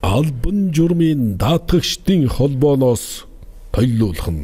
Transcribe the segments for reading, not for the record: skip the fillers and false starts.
албан журмын даатгагчдын холбооноос тойлуулах нь.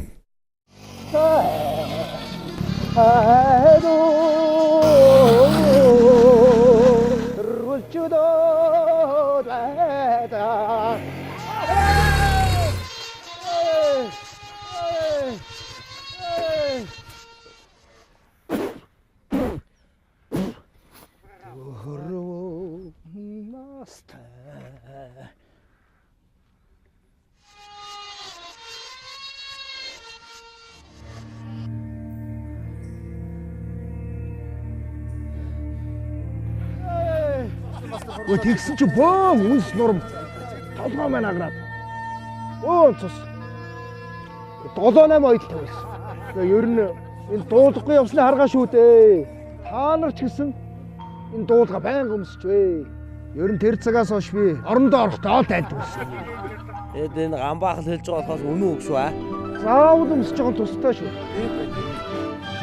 Тэгсэн чи бөө үнс нурам толгой маань аграад. Цус. 7-8 ойл тавьсан. Тэгээ ер нь энэ дуулахгүй явсны харгаа шүү дээ. Та нар ч гэсэн энэ дуулга байнга өмсч вэ. Ер нь тэр цагаас хойш би орондоо орохдоо тайлбарсан. Эд энэ гамбаахал хэлж байгаа болохоос үнэн үг шүү аа. Заавал өмсөж байгаа тустай шүү.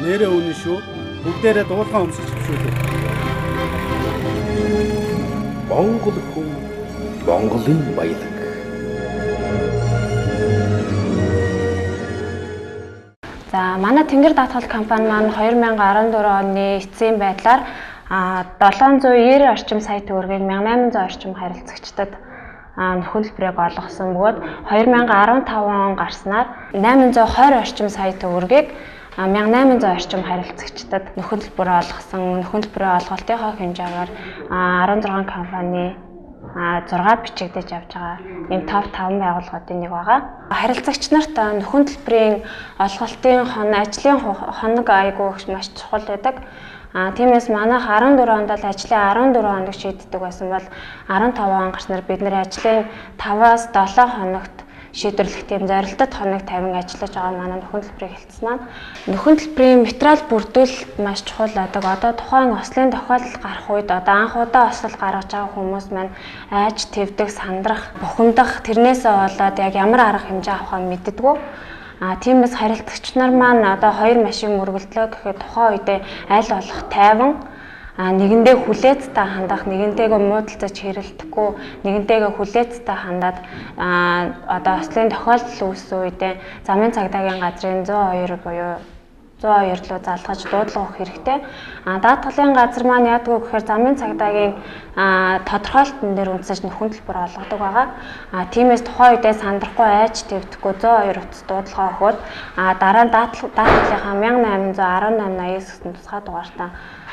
Нэрээ үнэн шүү. Бүгдээрээ дуулгаа өмсөж шүү дээ. Монгол хүн Монголын баялаг. За манай Тэнгэр даатгал компани маань 2014 оны эцсийн байдлаар 790 орчим сая төгрөгийг 1800 орчим харилцагчдад нөхөлбөрийг олгосон бөгөөд 2015 он гарснаар 820 орчим сая төгрөгийг 1800 орчим харилцагчдад нөхөлбөр олгосон. Нөхөлбөрийн олголтынхоо хэмжээгээр 16 компани 6 бичигдэж явж байгаа. Энэ топ 5 байгууллагуудын нэг байгаа. Харилцагч нарт нөхөлбөрийн олголтын ажлын хоног айгүй маш чухал байдаг. Тиймээс манайх 14 онд л ажлын 14 хоног шийддэг байсан бол 15 он гарснаар бид нэр ажлын 5-аас 7 хоногт шийдвэрлэх тийм зорилттой хоног тавин ажиллаж байгаа манай нөхөн төлбөрийг хэлсэн маань нөхөн төлбөрийн материал бүрдүүлэлт маш чухал байдаг. Одоо тухайн ослын тохиолдол гарах үед одоо анх удаа осол гаргаж байгаа хүмүүс маань айж твдэг, сандрах, бухимдах тэрнээсээ болоод яг ямар арга хэмжээ авахаа мэддэггүй. Тиймээс харилцагч нар маань одоо 2 машин мөргөлдлөө гэхэд тухайн үедээ аль болох тайван нэгэндээ хүлээцтэй хандах, нэгэнтэйгээ муудалцаж хэрэлдэхгүй, нэгэнтэйгээ хүлээцтэй хандаад одоо ослын тохиолдол үүссэн үедээ замын цагдаагийн газрын 102 буюу 102 руу залгаж дуудлага өгөх хэрэгтэй. Даатгалын газар маань яадаг вэ гэхээр замын цагдаагийн тодорхойлолтын дээр үндэслэж нөхөн төлбөр олгодог байгаа. Тиймээс тухайн үедээ сандрахгүй айж твдэхгүй 102 утас дуудлага өгөөд дараа нь даатгалынхаа 1818-аас гэсэн тусгай дугаартаа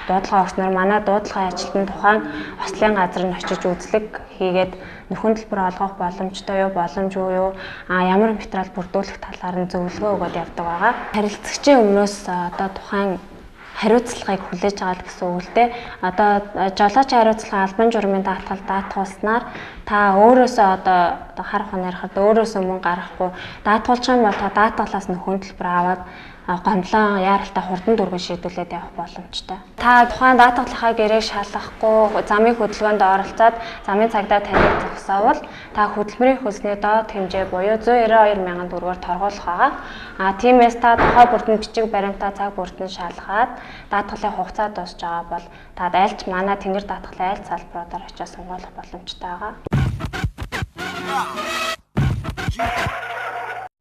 дуудлага өгснөр манай дуудлагын ажилтнанд тухайн ослын газар нь очиж үзлэг хийгээд нөхөн төлбөр олгох боломжтой юу, боломжгүй юу, ямар материал бүрдүүлэх талаар нь зөвлөгөө өгöd явдаг байгаа. Харилцагчийн өмнөөс одоо тухайн хариуцлагыг хүлээж аваад гэсэн үг л дээ. Одоо жолоочийн хариуцлага албан журмын даатгал даатгуулснаар та өөрөөсөө одоо харах хонороход өөрөөсөө мөнгө гаргахгүй даатгуулж байгаа бол та даатгалаас нөхөн төлбөр аваад гомдлон яаралтай хурдан дүргэн шийдүүлээд явах боломжтой. Та тухайн даатгалынхаа гэрээг шалгахгүй замын хөдөлгөөнд оролцоод замын цагдаа таныг зогсоовол та хөдөлмөрийн хөлсний доод хэмжээ буюу 192 мянган төгрөгөөр торгуулах байгаа. Тиймээс та тухай бүрдэнд бичиг баримтаа цаг бүрдэнд шалгаад даатгалын хугацаа дуусж байгаа бол та айлч манай Тэнгэр даатгалын айл салбаруудаар очиж сонгох боломжтой байгаа.